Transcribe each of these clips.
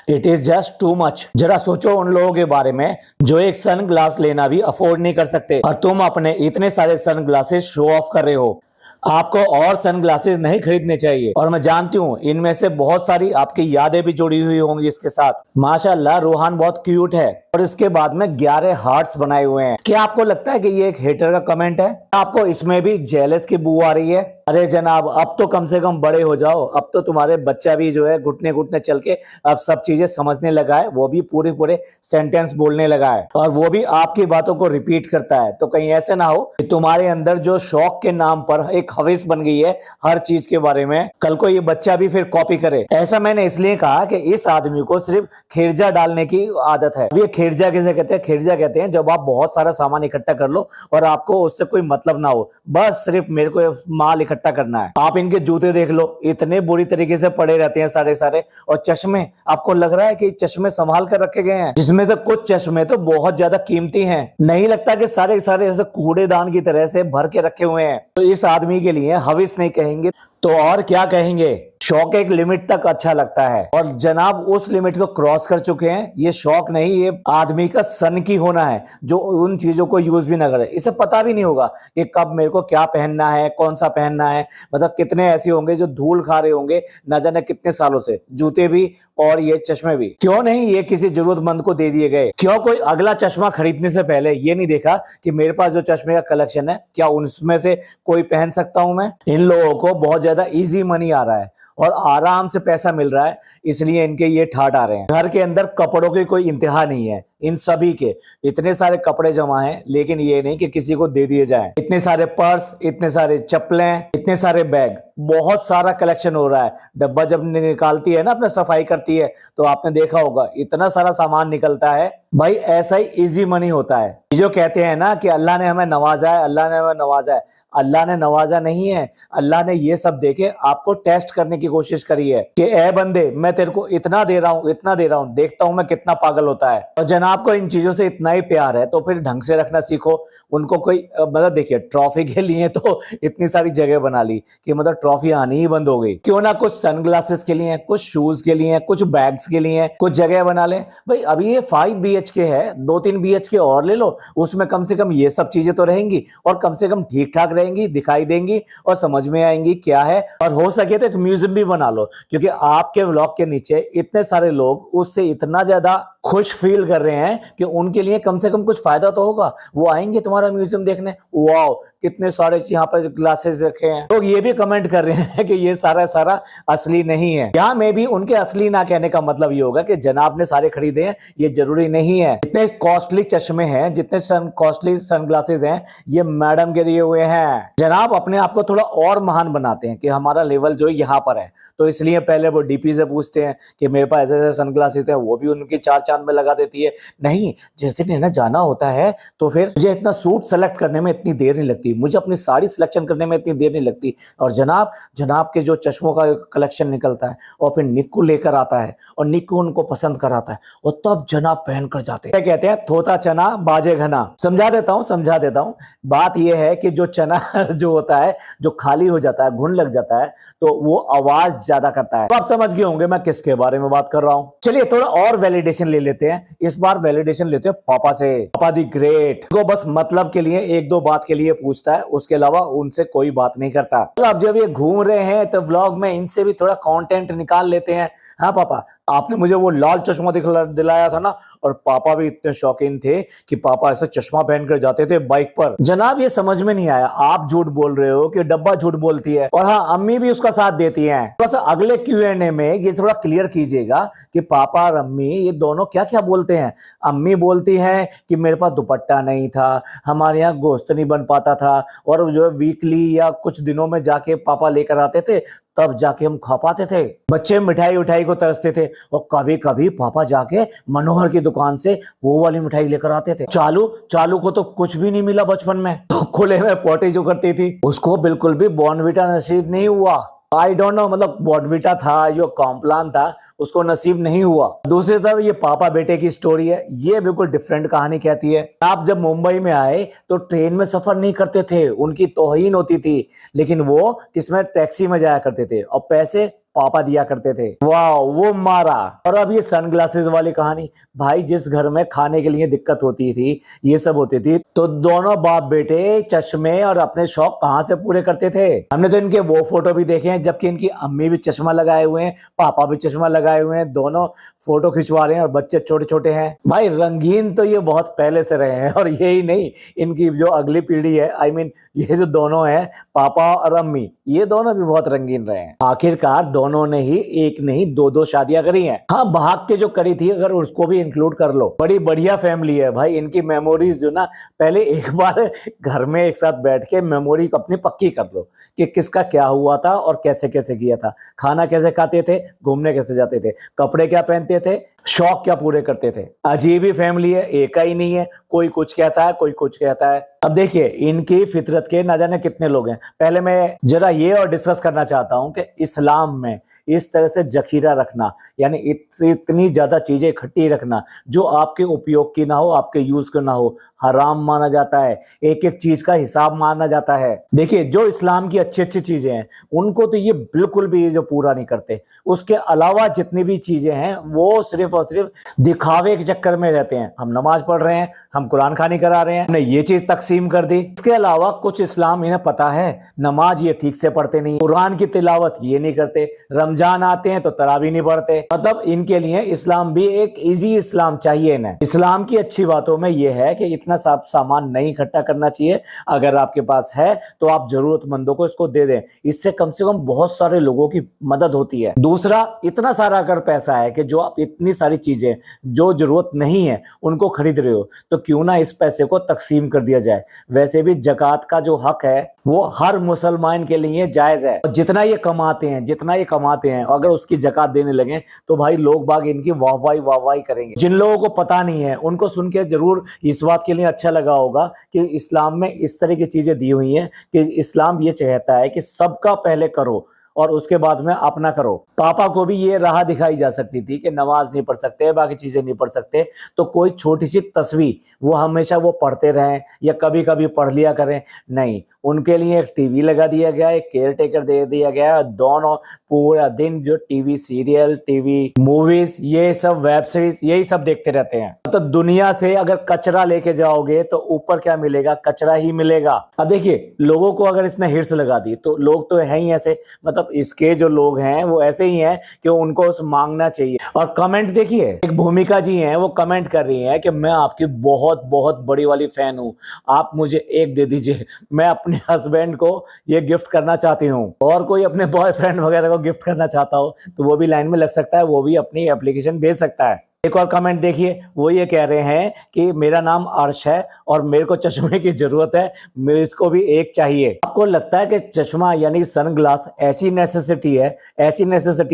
It is just too much. जरा सोचो उन लोगों के बारे में जो एक सन ग्लास लेना भी अफोर्ड नहीं कर सकते, और तुम अपने इतने सारे सन ग्लासेस शो ऑफ कर रहे हो। आपको और सनग्लासेस नहीं खरीदने चाहिए, और मैं जानती हूँ इनमें से बहुत सारी आपकी यादें भी जुड़ी हुई होंगी इसके साथ। माशाल्लाह रूहान बहुत क्यूट है, और इसके बाद में 11 हार्ट्स बनाए हुए हैं। क्या आपको लगता है कि ये एक हेटर का कमेंट है? आपको इसमें भी जेलस की बू आ रही है? अरे जनाब, अब तो कम से कम बड़े हो जाओ। अब तो तुम्हारे बच्चा भी जो है घुटने घुटने चल के अब सब चीजें समझने लगा है, वो भी पूरे पूरे सेंटेंस बोलने लगा है, और वो भी आपकी बातों को रिपीट करता है। तो कहीं ऐसे ना हो कि तुम्हारे अंदर जो शौक के नाम पर एक हविस बन गई है हर चीज के बारे में, कल को ये बच्चा भी फिर कॉपी करे। ऐसा मैंने इसलिए कहा कि इस आदमी को सिर्फ खिरजा डालने की आदत है। ये खिरजा किसे कहते हैं? खिरजा कहते हैं जब आप बहुत सारा सामान इकट्ठा कर लो और आपको उससे कोई मतलब ना हो, बस सिर्फ मेरे को माल इकट्ठा करना है। आप इनके जूते देख लो, इतने बुरी तरीके से पड़े रहते हैं सारे सारे। और चश्मे, आपको लग रहा है कि चश्मे संभाल कर रखे गए हैं, जिसमें से कुछ चश्मे तो बहुत ज्यादा कीमती हैं। नहीं लगता कि सारे सारे ऐसे कूड़ेदान की तरह से भर के रखे हुए हैं? तो इस आदमी के लिए हविस नहीं कहेंगे तो और क्या कहेंगे? शौक एक लिमिट तक अच्छा लगता है, और जनाब उस लिमिट को क्रॉस कर चुके हैं। ये शौक नहीं, ये आदमी का सन की होना है जो उन चीजों को यूज भी ना करे। इसे पता भी नहीं होगा कि कब मेरे को क्या पहनना है, कौन सा पहनना है। मतलब कितने ऐसे होंगे जो धूल खा रहे होंगे ना जाने कितने सालों से, जूते भी और ये चश्मे भी। क्यों नहीं ये किसी जरूरतमंद को दे दिए गए? क्यों कोई अगला चश्मा खरीदने से पहले ये नहीं देखा कि मेरे पास जो चश्मे का कलेक्शन है क्या उनमें से कोई पहन सकता हूं मैं? इन लोगों को बहुत ज्यादा इजी मनी आ रहा है और आराम से पैसा मिल रहा है, इसलिए इनके ये ठाट आ रहे हैं। घर के अंदर कपड़ों की कोई इंतहा नहीं है इन सभी के। इतने सारे कपड़े जमा हैं, लेकिन ये नहीं कि किसी को दे दिए जाएं। इतने सारे पर्स, इतने सारे चप्पलें, इतने सारे बैग, बहुत सारा कलेक्शन हो रहा है। डब्बा जब निकालती है ना, अपने सफाई करती है, तो आपने देखा होगा इतना सारा सामान निकलता है। भाई ऐसा ही इजी मनी होता है। जो कहते हैं ना कि अल्लाह ने हमें नवाजा है, अल्लाह ने हमें नवाजा है, अल्लाह ने नवाजा नहीं है। अल्लाह ने ये सब देके आपको टेस्ट करने की कोशिश करी है कि ए बंदे, मैं तेरे को इतना दे रहा हूं, इतना दे रहा हूं, देखता हूं मैं कितना पागल होता है। और जनाब को इन चीजों से इतना ही प्यार है तो फिर ढंग से रखना सीखो। उनको कोई मतलब देखिए, ट्रॉफी के लिए तो इतनी सारी जगह बना ली कि मतलब ट्रॉफी आनी ही बंद हो गई। क्यों ना कुछ सनग्लासेस के लिए, कुछ शूज के लिए, कुछ बैग्स के लिए कुछ जगह बना ले। भाई अभी ये 5 BHK है, 2-3 BHK और ले लो, उसमें कम से कम ये सब चीजें तो रहेंगी, और कम से कम ठीक ठाक रहेंगी, दिखाई देंगी और समझ में आएंगी क्या है। और हो सके तो एक म्यूजियम भी बना लो, क्योंकि आपके व्लॉग के नीचे इतने सारे लोग उससे इतना ज्यादा खुश फील कर रहे हैं कि उनके लिए कम से कम कुछ फायदा तो होगा। वो आएंगे तुम्हारा म्यूजियम देखने, वाओ कितने सारे यहाँ पर ग्लासेस रखे हैं। लोग ये भी कमेंट कर रहे हैं कि ये सारा सारा असली नहीं है। यहाँ में भी उनके असली ना कहने का मतलब ये होगा कि जनाब ने सारे खरीदे हैं, ये जरूरी नहीं है। जितने कॉस्टली चश्मे हैं, जितने कॉस्टली सनग्लासेस हैं, ये मैडम के दिए हुए हैं। जनाब अपने आप को थोड़ा और महान बनाते हैं कि हमारा लेवल जो यहाँ पर है, तो इसलिए पहले वो डीपी से पूछते हैं कि मेरे पास ऐसे ऐसे सनग्लासेस हैं, वो भी उनकी 4 चांद में लगा देती है। नहीं, जिस दिन इन्हें जाना होता है तो फिर मुझे इतना सूट सेलेक्ट करने में इतनी देर नहीं लगती, मुझे अपनी साड़ी सिलेक्शन करने में इतनी देर नहीं लगती। और जनाब के जो चश्मों का कलेक्शन निकलता है और फिर निक्कू लेकर आता है, और निक्कू उनको पसंद कराता है, और तब जनाब पहन कर जाते हैं। कहते हैं थोता चना बाजे घना। समझा देता हूँ। बात यह है कि जो चना जो होता है, जो खाली हो जाता है, घुन लग जाता है, तो वो आवाज ज्यादा करता है। तो आप समझ गए होंगे मैं किसके बारे में बात कर रहा हूँ। चलिए थोड़ा और वैलिडेशन ले लेते हैं। इस बार वैलिडेशन लेते हैं पापा से। पापा दी ग्रेट को बस मतलब के लिए 1-2 बात के लिए पूछता है, उसके अलावा उनसे कोई बात नहीं करता। तो अब जब ये घूम रहे हैं तो व्लॉग में इनसे भी थोड़ा कंटेंट निकाल लेते हैं। हाँ पापा, आपने मुझे वो लाल चश्मा दिलाया था ना, और पापा भी इतने शौकीन थे कि पापा ऐसे चश्मा पहन कर जाते थे बाइक पर। जनाब ये समझ में नहीं आया, आप झूठ बोल रहे हो कि डब्बा झूठ बोलती है? और हाँ, अम्मी भी उसका साथ देती हैं। थोड़ा सा अगले Q&A में ये थोड़ा क्लियर कीजिएगा कि पापा और अम्मी ये दोनों क्या क्या बोलते हैं। अम्मी बोलती हैं कि मेरे पास दुपट्टा नहीं था, हमारे यहाँ गोश्त नहीं बन पाता था, और जो वीकली या कुछ दिनों में जाके पापा लेकर आते थे, तब जाके हम खा पाते थे। बच्चे मिठाई उठाई को तरसते थे, और कभी कभी पापा जाके मनोहर की दुकान से वो वाली मिठाई लेकर आते थे। चालू को तो कुछ भी नहीं मिला बचपन में, तो खुले में पोटी जो करती थी, उसको बिल्कुल भी बॉर्नविटा नसीब नहीं हुआ। आई डोंट नो, मतलब बॉर्नविटा था, जो कॉम्प्लान था, उसको नसीब नहीं हुआ। दूसरी तरफ ये पापा बेटे की स्टोरी है, ये बिल्कुल डिफरेंट कहानी कहती है। आप जब मुंबई में आए तो ट्रेन में सफर नहीं करते थे, उनकी तौहीन होती थी, लेकिन वो किसमें टैक्सी में जाया करते थे, और पैसे पापा दिया करते थे। वाह, वो मारा। और अब ये सनग्लासेस वाली कहानी, भाई जिस घर में खाने के लिए दिक्कत होती थी, ये सब होती थी, तो दोनों बाप बेटे चश्मे और अपने शौक कहाँ से पूरे करते थे। हमने तो इनके वो फोटो भी देखे हैं जबकि इनकी अम्मी भी चश्मा लगाए हुए हैं, पापा भी चश्मा लगाए हुए हैं, दोनों फोटो खिंचवा रहे हैं और बच्चे छोटे छोटे हैं। भाई रंगीन तो ये बहुत पहले से रहे हैं, और यही नहीं, इनकी जो अगली पीढ़ी है, आई मीन ये जो दोनों हैं, पापा और अम्मी, ये दोनों भी बहुत रंगीन रहे हैं। आखिरकार दोनों ने ही एक नहीं दो दो शादियां करी हैं। हाँ, भाग के जो करी थी, अगर उसको भी इंक्लूड कर लो, बड़ी बढ़िया फैमिली है भाई। इनकी मेमोरीज जो ना, पहले एक बार घर में एक साथ बैठ के मेमोरी अपनी पक्की कर लो कि किसका क्या हुआ था और कैसे कैसे किया था, खाना कैसे खाते थे, घूमने कैसे जाते थे, कपड़े क्या पहनते थे, शौक क्या पूरे करते थे। अजीब ही फैमिली है, एक ही नहीं है, कोई कुछ कहता है, कोई कुछ कहता है। अब देखिए इनकी फितरत के ना जाने कितने लोग हैं। पहले मैं जरा ये और डिस्कस करना चाहता हूं कि इस्लाम में इस तरह से जखीरा रखना, यानी इतनी ज्यादा चीजें इकट्ठी रखना जो आपके उपयोग की ना हो, आपके यूज की ना हो, हराम माना जाता है। एक एक चीज का हिसाब माना जाता है। देखिए जो इस्लाम की अच्छी अच्छी चीजें हैं, उनको तो ये बिल्कुल भी जो पूरा नहीं करते। उसके अलावा जितनी भी चीजें हैं वो सिर्फ और सिर्फ दिखावे के चक्कर में रहते हैं। हम नमाज पढ़ रहे हैं, हम कुरान खानी करा रहे हैं, हमने ये चीज तकसीम कर दी। इसके अलावा कुछ इस्लाम इन्हें पता है, नमाज ये ठीक से पढ़ते नहीं, कुरान की तिलावत ये नहीं करते, रमजान आते हैं तो तरावी नहीं पढ़ते। मतलब इनके लिए इस्लाम भी एक इजी इस्लाम चाहिए इन्हें। इस्लाम की अच्छी बातों में यह है कि इतना सामान नहीं इकट्ठा करना चाहिए। अगर आपके पास है तो आप जरूरतमंदों को इसको दे दें, इससे कम से कम बहुत सारे लोगों की मदद होती है। दूसरा, इतना सारा अगर पैसा है कि जो आप इतनी सारी चीजें जो जरूरत नहीं है उनको खरीद रहे हो, तो क्यों ना इस पैसे को तकसीम कर दिया जाए। वैसे भी ज़कात का जो हक है वो हर मुसलमान के लिए जायज है। और जितना ये कमाते हैं अगर उसकी ज़कात देने लगे तो भाई लोग बाग इनकी वाहवाही करेंगे। जिन लोगों को पता नहीं है उनको सुन के जरूर इस बात के लिए अच्छा लगा होगा कि इस्लाम में इस तरह की चीजें दी हुई हैं कि इस्लाम ये चाहता है कि सबका पहले करो और उसके बाद में अपना करो। पापा को भी ये राह दिखाई जा सकती थी कि नमाज नहीं पढ़ सकते, बाकी चीजें नहीं पढ़ सकते, तो कोई छोटी सी तस्वीर वो हमेशा वो पढ़ते रहें या कभी कभी पढ़ लिया करें। नहीं, उनके लिए एक टीवी लगा दिया गया, एक केयर टेकर दे दिया गया। दोनों पूरा दिन जो टीवी सीरियल, टीवी मूवीज, ये सब वेब सीरीज, यही सब देखते रहते हैं। तो दुनिया से अगर कचरा लेके जाओगे तो ऊपर क्या मिलेगा? कचरा ही मिलेगा। अब देखिए लोगों को अगर इसने हिर्स लगा दी तो लोग तो है ही ऐसे, मतलब इसके जो लोग हैं वो ऐसे ही हैं कि उनको मांगना चाहिए। और कमेंट देखिए, एक भूमिका जी हैं, वो कमेंट कर रही हैं कि मैं आपकी बहुत बहुत बड़ी वाली फैन हूं, आप मुझे एक दे दीजिए, मैं अपने हस्बैंड को ये गिफ्ट करना चाहती हूँ। और कोई अपने बॉयफ्रेंड वगैरह को गिफ्ट करना चाहता हो तो वो भी लाइन में लग सकता है, वो भी अपनी एप्लीकेशन भेज सकता है। एक और कमेंट देखिए, वो ये कह रहे हैं कि मेरा नाम अर्श है और मेरे को चश्मे की जरूरत है, मेरे इसको भी एक चाहिए। आपको लगता है कि चश्मा यानी सनग्लास ऐसी नेसेसिटी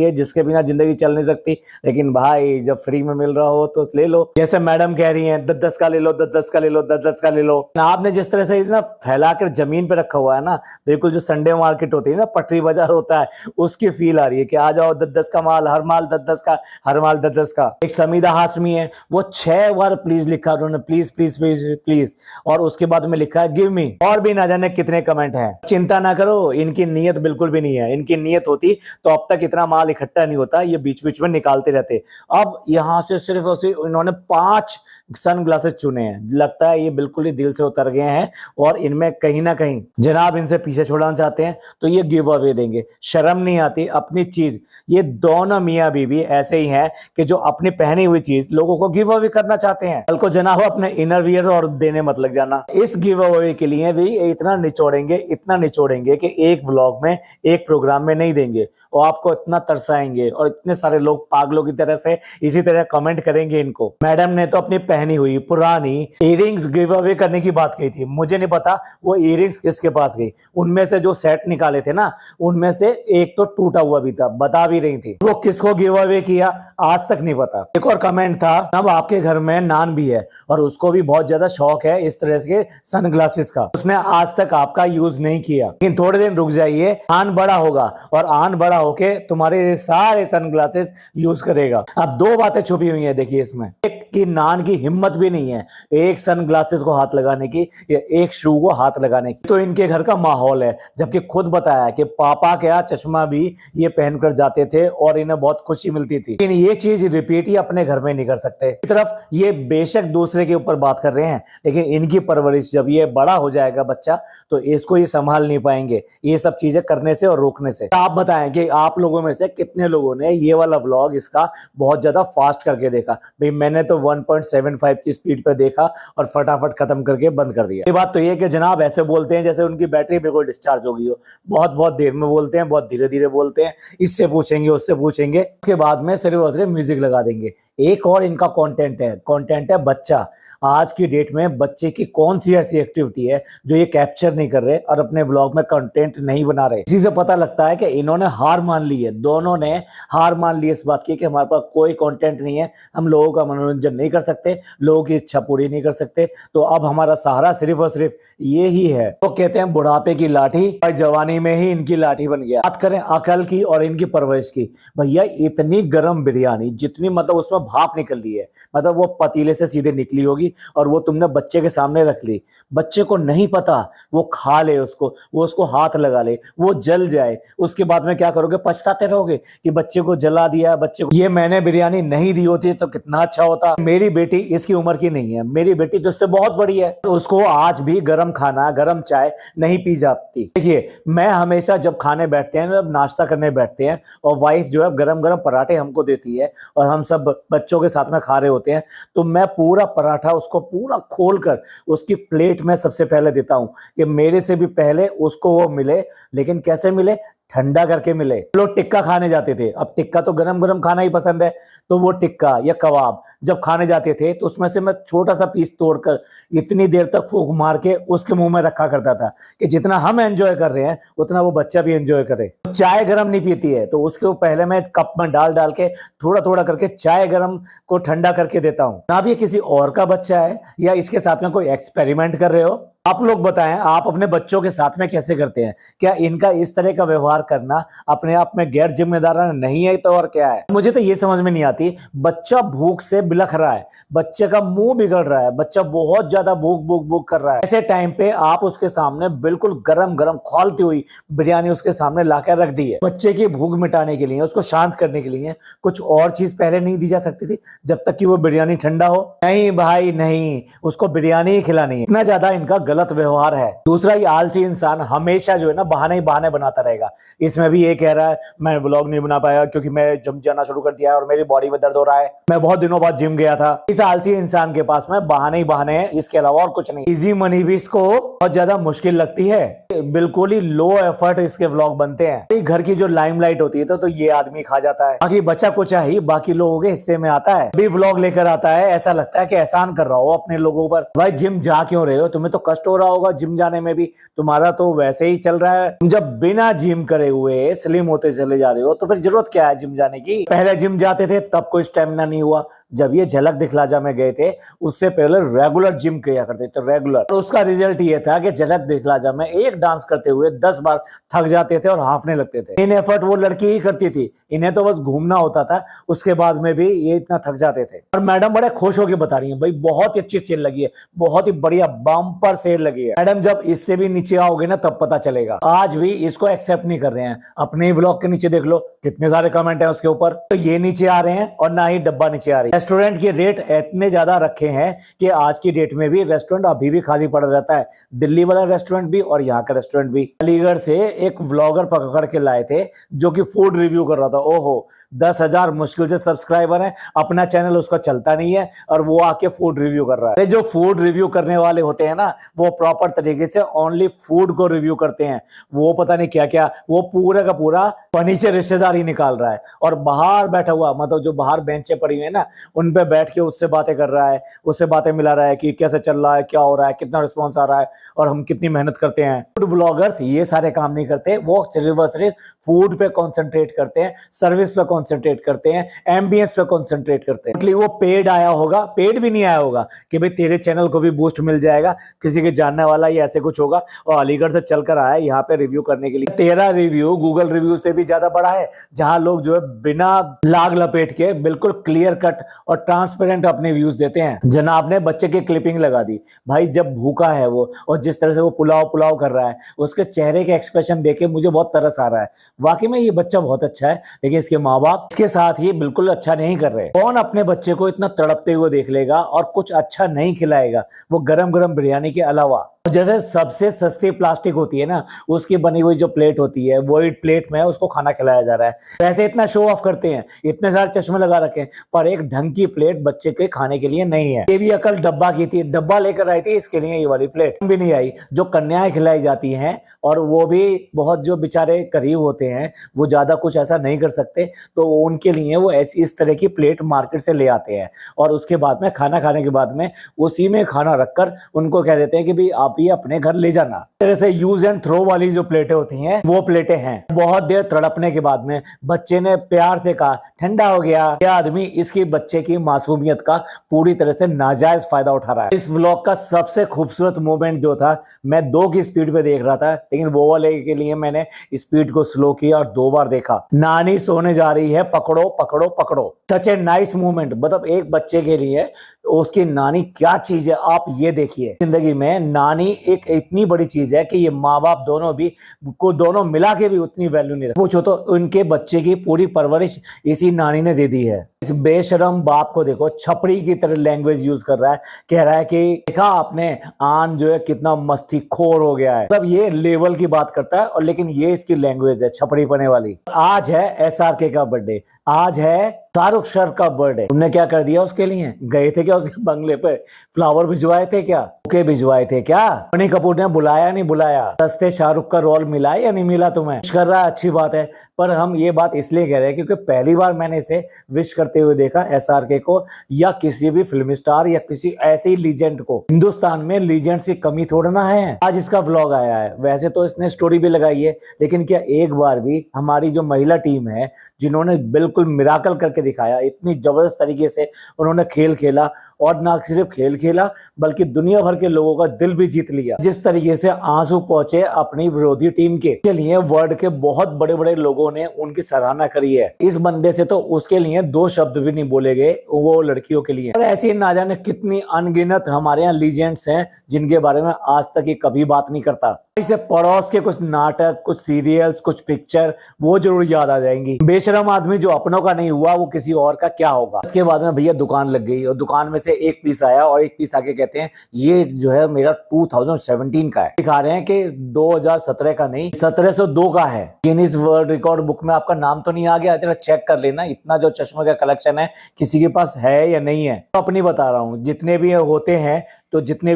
है जिसके बिना जिंदगी चल नहीं सकती? लेकिन भाई जब फ्री में मिल रहा हो तो ले लो। जैसे मैडम कह रही हैं 10-10 का ले लो, 10-10 का ले लो, 10-10 का ले लो। आपने जिस तरह से इतना फैलाकर जमीन पे रखा हुआ है ना, बिल्कुल जो संडे मार्केट होती है ना, पटरी बाजार होता है, उसकी फील आ रही है कि आ जाओ 10-10 का माल, हर माल 10-10 का, हर माल 10-10 का। एक समीदा हाशमी है, वो 6 बार प्लीज लिखा उन्होंने, प्लीज प्लीज प्लीज प्लीज, और उसके बाद में लिखा है गिव मी। और भी ना जाने कितने कमेंट हैं। चिंता ना करो, इनकी नीयत बिल्कुल भी नहीं है। इनकी नीयत होती तो अब तक इतना माल इकट्ठा नहीं होता, ये बीच बीच में निकालते रहते। अब यहां से सिर्फ और सिर्फ इन्होंने 5 सनग्लासेस चुने हैं। लगता है ये बिल्कुल ही दिल से उतर गए हैं और इनमें कहीं ना कहीं जनाब इनसे पीछे छुड़ाना चाहते हैं तो ये गिव अवे देंगे। शर्म नहीं आती अपनी चीज। ये दोनों मियाँ बीवी ऐसे ही हैं कि जो अपनी पहनी हुई चीज लोगों को गिव अवे करना चाहते हैं। कल को जनाब अपने इनर वियर और देने मत लग जाना। इस गिव अवे के लिए भी इतना निचोड़ेंगे कि एक व्लॉग में, एक प्रोग्राम में नहीं देंगे और आपको इतना तरसाएंगे और इतने सारे लोग पागलों की तरह से इसी तरह कमेंट करेंगे इनको। मैडम ने तो अपनी पहनी हुई पुरानी इयरिंग्स गिव अवे करने की बात कही थी। मुझे नहीं पता वो इयरिंग्स किसके पास गई। उनमें से जो सेट निकाले थे ना, उनमें से एक तो टूटा हुआ भी था, बता भी रही थी। वो किसको गिव अवे किया आज तक नहीं पता। एक और कमेंट था, अब आपके घर में नान भी है और उसको भी बहुत ज्यादा शौक है इस तरह के सनग्लासेस का, उसने आज तक आपका यूज नहीं किया। लेकिन थोड़े दिन रुक जाइए, आन बड़ा होगा और आन बड़ा होके तुम्हारे सारे सनग्लासेस यूज करेगा। अब 2 बातें छुपी हुई है देखिए इसमें। एक कि नान की हिम्मत भी नहीं है एक सन ग्लासेस को हाथ लगाने की या एक शू को हाथ लगाने की। तो इनके घर का माहौल है, जबकि खुद बताया कि पापा क्या चश्मा भी ये पहनकर जाते थे और इन्हें बहुत खुशी मिलती थी। लेकिन ये चीज रिपीट ही अपने घर में नहीं कर सकते। एक तरफ ये बेशक दूसरे के ऊपर बात कर रहे हैं, लेकिन इनकी परवरिश जब ये बड़ा हो जाएगा बच्चा तो इसको ये संभाल नहीं पाएंगे ये सब चीजें करने से और रोकने से। आप बताएं कि आप लोगों में से कितने लोगों ने ये वाला व्लॉग इसका बहुत ज्यादा फास्ट करके देखा। भाई मैंने तो 1.75 की स्पीड पे देखा और फटाफट खत्म करके बंद कर दिया। ये बात तो ये कि जनाब ऐसे बोलते हैं जैसे उनकी बैटरी बिल्कुल डिस्चार्ज हो गई हो, बहुत बहुत देर में बोलते हैं, बहुत धीरे धीरे बोलते हैं, इससे पूछेंगे उससे पूछेंगे, उसके बाद में सिर्फ और सिर्फ म्यूजिक लगा देंगे। एक और इनका कंटेंट है बच्चा। आज की डेट में बच्चे की कौन सी ऐसी एक्टिविटी है जो ये कैप्चर नहीं कर रहे और अपने व्लॉग में कंटेंट नहीं बना रहे। इसी से पता लगता है कि इन्होंने हार मान ली है, दोनों ने हार मान ली इस बात की कि हमारे पास कोई कंटेंट नहीं है, हम लोगों का मनोरंजन नहीं कर सकते, लोगों की इच्छा पूरी नहीं कर सकते, तो अब हमारा सहारा सिर्फ और सिर्फ ये ही है। तो कहते हैं बुढ़ापे की लाठी और जवानी में ही इनकी लाठी बन गया। बात करें अकल की और इनकी परवरिश की, भैया इतनी गर्म बिरयानी जितनी मतलब उसमें भाप निकल रही है, मतलब वो पतीले से सीधे निकली होगी और वो तुमने बच्चे के सामने रख ली। बच्चे को नहीं पता, वो खा ले उसको, वो उसको हाथ लगा ले, वो जल जाए, उसके बाद में क्या करोगे? पछताते रहोगे कि बच्चे को जला दिया, बच्चे को। ये मैंने बिरयानी नहीं दी होती तो कितना अच्छा होता। मेरी बेटी इसकी उम्र की नहीं है, मेरी बेटी तो उससे बहुत बड़ी है, उसको आज भी गर्म खाना गर्म चाय नहीं पी जाती। देखिए मैं हमेशा जब खाने बैठते हैं, जब नाश्ता करने बैठते हैं और वाइफ जो है गरम गरम पराठे हमको देती है और हम सब बच्चों के साथ में खा रहे होते हैं, तो मैं पूरा पराठा उसको पूरा खोलकर उसकी प्लेट में सबसे पहले देता हूं कि मेरे से भी पहले उसको वो मिले। लेकिन कैसे मिले? ठंडा करके मिले। लोग टिक्का खाने जाते थे, अब टिक्का तो गरम गरम खाना ही पसंद है, तो वो टिक्का या कबाब जब खाने जाते थे तो उसमें से मैं छोटा सा पीस तोड़कर इतनी देर तक फूंक मार के उसके मुंह में रखा करता था कि जितना हम एंजॉय कर रहे हैं उतना वो बच्चा भी एंजॉय करे। चाय गरम नहीं पीती है तो उसके पहले मैं कप में डाल डाल के थोड़ा थोड़ा करके चाय गरम को ठंडा करके देता हूं। ना भी ये किसी और का बच्चा है या इसके साथ में कोई एक्सपेरिमेंट कर रहे हो। आप लोग बताएं आप अपने बच्चों के साथ में कैसे करते हैं? क्या इनका इस तरह का व्यवहार करना अपने आप में गैर जिम्मेदाराना नहीं है तो और क्या है? मुझे तो ये समझ में नहीं आती, बच्चा भूख से बिलख रहा है, बच्चे का मुंह बिगड़ रहा है, बच्चा बहुत ज्यादा भूख भूख भूख कर रहा है, ऐसे टाइम पे आप उसके सामने बिल्कुल गरम गरम खौलती हुई बिरयानी उसके सामने लाकर रख दी है। बच्चे की भूख मिटाने के लिए, उसको शांत करने के लिए कुछ और चीज पहले नहीं दी जा सकती थी जब तक कि वो बिरयानी ठंडा हो? नहीं भाई नहीं, उसको बिरयानी ही खिलानी है। इतना ज्यादा इनका गलत व्यवहार है। दूसरा, ये आलसी इंसान हमेशा जो है ना बहाने ही बहाने बनाता रहेगा। इसमें भी ये कह रहा है मैं व्लॉग नहीं बना पाया क्योंकि मैं जिम जाना शुरू कर दिया है और मेरी बॉडी में दर्द हो रहा है, मैं बहुत दिनों बाद जिम गया था। इस आलसी इंसान के पास में बहाने ही बहाने हैं, इसके अलावा और कुछ नहीं। इजी मनी भी इसको बहुत ज्यादा मुश्किल लगती है, बिल्कुल ही लो एफर्ट इसके व्लॉग बनते हैं। घर की जो लाइमलाइट होती है तो ये आदमी खा जाता है, बाकी बचा कुचा ही बाकी लोगों के हिस्से में आता है। भी व्लॉग लेकर आता है, ऐसा लगता है कि एहसान कर रहा हो अपने लोगों पर। भाई जिम जा क्यों रहे हो? तुम्हें तो कष्ट हो रहा होगा जिम जाने में भी, तुम्हारा तो वैसे ही चल रहा है। तुम जब बिना जिम करे हुए स्लिम होते चले जा रहे हो तो फिर जरूरत क्या है जिम जाने की? पहले जिम जाते थे तब कोई स्टेमिना नहीं हुआ, जब ये झलक दिखलाजा में गए थे उससे पहले रेगुलर जिम किया करते थे, रेगुलर। उसका रिजल्ट ये था कि झलक दिखलाजा में एक डांस करते हुए 10 बार थक जाते थे और हाफने लगते थे। इन एफर्ट वो लड़की ही करती थी, इन्हें तो बस घूमना होता था, उसके बाद में भी ये इतना थक जाते थे। और मैडम बड़े खुश होकर बता रही है भाई बहुत ही अच्छी सेल लगी है, बहुत ही बढ़िया बम्पर सेल लगी है। मैडम जब इससे भी नीचे आओगे ना तब पता चलेगा। आज भी इसको एक्सेप्ट नहीं कर रहे हैं। अपने व्लॉग के नीचे देख लो कितने सारे कमेंट है उसके ऊपर, तो ये नीचे आ रहे हैं और ना ही डब्बा नीचे आ रही है। रेस्टोरेंट के रेट इतने ज्यादा रखे हैं कि आज की डेट में भी रेस्टोरेंट अभी भी खाली पड़ा रहता है, दिल्ली वाला रेस्टोरेंट भी और यहाँ का रेस्टोरेंट भी। अलीगढ़ से एक व्लॉगर पकड़ के लाए थे जो कि फूड रिव्यू कर रहा था। ओहो 10,000 मुश्किल से सब्सक्राइबर है, अपना चैनल उसका चलता नहीं है और वो आके फूड रिव्यू कर रहा है। जो फूड रिव्यू करने वाले होते हैं ना वो प्रॉपर तरीके से ओनली फूड को रिव्यू करते हैं, वो पता नहीं क्या क्या, वो पूरा का पूरा फर्नीचर रिश्तेदार ही निकाल रहा है और बाहर बैठा हुआ मतलब जो बाहर बेंचें पड़ी हुई है ना उन पे बैठ के उससे बातें कर रहा है, उससे बातें मिला रहा है कि कैसे चल रहा है, क्या हो रहा है, कितना रिस्पॉन्स आ रहा है और हम कितनी मेहनत करते हैं। फूड ब्लॉगर्स ये सारे काम नहीं करते, वो सिर्फ और सिर्फ फूड पे कॉन्सेंट्रेट करते हैं, सर्विस पे कॉन्सेंट्रेट करते हैं, एम्बियंस पे कॉन्सेंट्रेट करते हैं। वो पेड आया होगा, पेड भी नहीं आया होगा कि भाई तेरे चैनल को भी बूस्ट मिल जाएगा, किसी कि जानने वाला ये ऐसे कुछ होगा और अलीगढ़ से चलकर आया यहाँ पे रिव्यू करने के लिए। तेरा रिव्यू गूगल रिव्यू से भी ज्यादा बड़ा है, जहां लोग जो है बिना लाग लपेट के बिल्कुल क्लियर कट और ट्रांसपेरेंट अपने व्यूज देते हैं। जनाब ने बच्चे की क्लिपिंग लगा दी भाई, जब भूखा है वो और जिस तरह से वो पुलाव पुलाव कर रहा है, उसके चेहरे के एक्सप्रेशन देखे मुझे बहुत तरस आ रहा है। वाकई में ये बच्चा बहुत अच्छा है, लेकिन इसके माँ बाप इसके साथ ही बिल्कुल अच्छा नहीं कर रहे। कौन अपने बच्चे को इतना तड़पते हुए देख लेगा और कुछ अच्छा नहीं खिलाएगा, वो गरम गरम बिरयानी के अलावा। जैसे सबसे सस्ती प्लास्टिक होती है ना, उसकी बनी हुई जो प्लेट होती है, वही प्लेट में उसको खाना खिलाया जा रहा है। वैसे इतना शो ऑफ करते हैं, इतने सारे चश्मे लगा रखे हैं, पर एक ढंग की प्लेट बच्चे के खाने के लिए नहीं है। ये भी अकल डब्बा की थी, डब्बा लेकर आई थी इसके लिए, ये वाली प्लेट भी नहीं आई। जो कन्याएं खिलाई जाती हैं और वो भी बहुत जो बेचारे करीब होते हैं, वो ज्यादा कुछ ऐसा नहीं कर सकते, तो उनके लिए वो ऐसी इस तरह की प्लेट मार्केट से ले आते हैं और उसके बाद में खाना खाने के बाद में उसी में खाना रखकर उनको कह देते हैं कि भाई आप ये अपने घर ले जाना। तरह से यूज एंड थ्रो वाली जो प्लेटें होती हैं, वो प्लेटें हैं। बहुत देर तड़पने के बाद में बच्चे ने प्यार से कहा ठंडा हो गया। यह आदमी इसकी बच्चे की मासूमियत का पूरी तरह से नाजायज फायदा उठा रहा है। इस व्लॉग का सबसे खूबसूरत मोमेंट जो था, मैं 2 की स्पीड पे देख रहा था, लेकिन वो वाले के लिए मैंने स्पीड को स्लो किया और 2 बार देखा। नानी सोने जा रही है, पकड़ो पकड़ो पकड़ो। सच ए नाइस मूवमेंट। मतलब एक बच्चे के लिए उसकी नानी क्या चीज है, आप ये देखिए। जिंदगी में नानी एक इतनी बड़ी चीज है कि ये माँ बाप दोनों मिला के भी उतनी वैल्यू नहीं रखते। पूछो तो उनके बच्चे की पूरी परवरिश इसी नानी ने दे दी है। इस बेशरम बाप को देखो, छपड़ी की तरह लैंग्वेज यूज कर रहा है, कह रहा है कि देखा आपने आन जो है कितना मस्तीखोर हो गया है। मतलब ये लेवल की बात करता है, और लेकिन ये इसकी लैंग्वेज है छपड़ी पने वाली। आज है SRK का बर्थडे, आज है शाहरुख सर का बर्थडे। तुमने क्या कर दिया उसके लिए? गए थे क्या उसके बंगले पे? फ्लावर भिजवाए थे क्या? बुके भिजवाए थे क्या? मणि कपूर ने बुलाया नहीं बुलाया? सस्ते शाहरुख का रोल मिला या नहीं मिला तुम्हें? विश कर रहा है, अच्छी बात है, पर हम ये बात इसलिए कह रहे हैं क्योंकि पहली बार मैंने इसे विश करते हुए देखा, SRK को या किसी भी फिल्म स्टार या किसी ऐसे ही लीजेंड को। हिंदुस्तान में लीजेंड की कमी थोड़ा ना है। आज इसका व्लॉग आया है, वैसे तो इसने स्टोरी भी लगाई है, लेकिन क्या एक बार भी हमारी जो महिला टीम है, जिन्होंने बिल्कुल मिराकल करके दिखाया, इतनी जबरदस्त तरीके से उन्होंने खेल खेला, और ना सिर्फ खेल खेला बल्कि दुनिया भर के लोगों का दिल भी जीत लिया। जिस तरीके से आंसू पहुंचे अपनी विरोधी टीम के लिए, वर्ल्ड के बहुत बड़े बड़े लोगों ने उनकी सराहना करी है। इस बंदे से तो उसके लिए 2 शब्द भी नहीं बोले गए, वो लड़कियों के लिए। और ऐसी ना जाने कितनी अनगिनत हमारे यहाँ लीजेंड्स हैं जिनके बारे में आज तक ये कभी बात नहीं करता। इसे पड़ोस के कुछ नाटक, कुछ सीरियल्स, कुछ पिक्चर वो जरूर याद आ जाएंगी। बेशरम आदमी जो अपनों का नहीं हुआ वो किसी और का क्या होगा। उसके बाद में भैया दुकान लग गई और दुकान में से एक पीस आया और एक पीस आके कहते हैं ये जो है मेरा 2017 का है। दिखा रहे हैं कि 2017 का नहीं, 1702 का है। गिनीज वर्ल्ड रिकॉर्ड बुक में आपका नाम तो नहीं आ गया? जरा चेक कर लेना, इतना जो चश्मे का कलेक्शन है किसी के पास है या नहीं है। तो अपनी बता रहा हूँ, जितने भी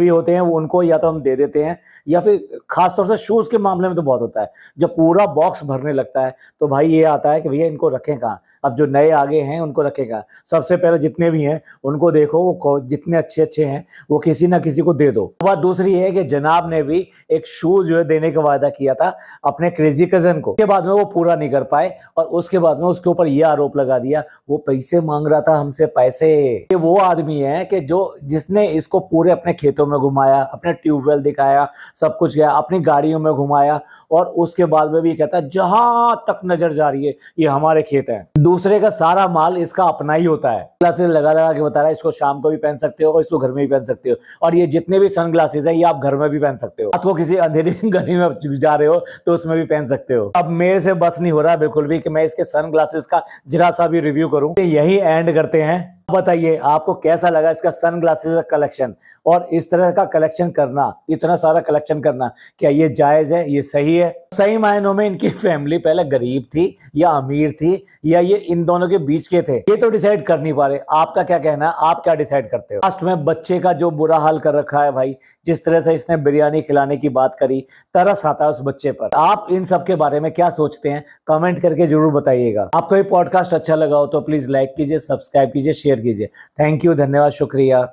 होते हैं वो उनको या तो हम दे देते हैं, या फिर खासतौर से शूज के मामले में तो बहुत होता है, जब पूरा बॉक्स भरने लगता है तो भाई ये आता है कि भैया इनको रखें कहाँ। अब जो नए आगे हैं उनको रखें कहाँ? सबसे पहले जितने भी हैं उनको देखो, वो जितने अच्छे हैं वो किसी ना किसी को दे दो। बात दूसरी है कि जनाब ने भी एक शूज जो है देने का वायदा किया था अपने क्रेजी कजन को, उसके बाद में वो पूरा नहीं कर पाए, और उसके बाद में उसके ऊपर ये आरोप लगा दिया वो पैसे मांग रहा था हमसे पैसे। ये वो आदमी है कि जिसने इसको पूरे अपने खेतों में घुमाया, अपने ट्यूबवेल दिखाया, सब कुछ किया, अपनी गाड़ियों में घुमाया, और उसके बाद में भी कहता है जहां तक नजर जा रही है ये हमारे खेत हैं। दूसरे का सारा माल इसका अपना ही होता है। ग्लासेस लगा लगा के बता रहा है इसको शाम को भी पहन सकते हो, इसको घर में भी पहन सकते हो, और ये जितने भी सन ग्लासेस है ये आप घर में भी पहन सकते हो। रात को किसी अंधेरी गली में जा रहे हो तो उसमें भी पहन सकते हो। अब मेरे से बस नहीं हो रहा बिल्कुल भी कि मैं इसके सन ग्लासेस का जरा सा भी रिव्यू करूं। यही एंड करते हैं। बताइए आपको कैसा लगा इसका सन ग्लासेस का कलेक्शन, और इस तरह का कलेक्शन करना, इतना सारा कलेक्शन करना, क्या ये जायज है? ये सही है? सही मायनों में इनकी फैमिली पहले गरीब थी या अमीर थी, या ये इन दोनों के बीच के थे, ये तो डिसाइड कर नहीं पा रहे। आपका क्या कहना है? आप क्या डिसाइड करते हो? लास्ट में बच्चे का जो बुरा हाल कर रखा है भाई, जिस तरह से इसने बिरयानी खिलाने की बात करी, तरस आता है उस बच्चे पर। आप इन सब के बारे में क्या सोचते हैं? कमेंट करके जरूर बताइएगा। आपको ये पॉडकास्ट अच्छा लगा हो तो प्लीज लाइक कीजिए, सब्सक्राइब कीजिए, शेयर कीजिए। थैंक यू, धन्यवाद, शुक्रिया।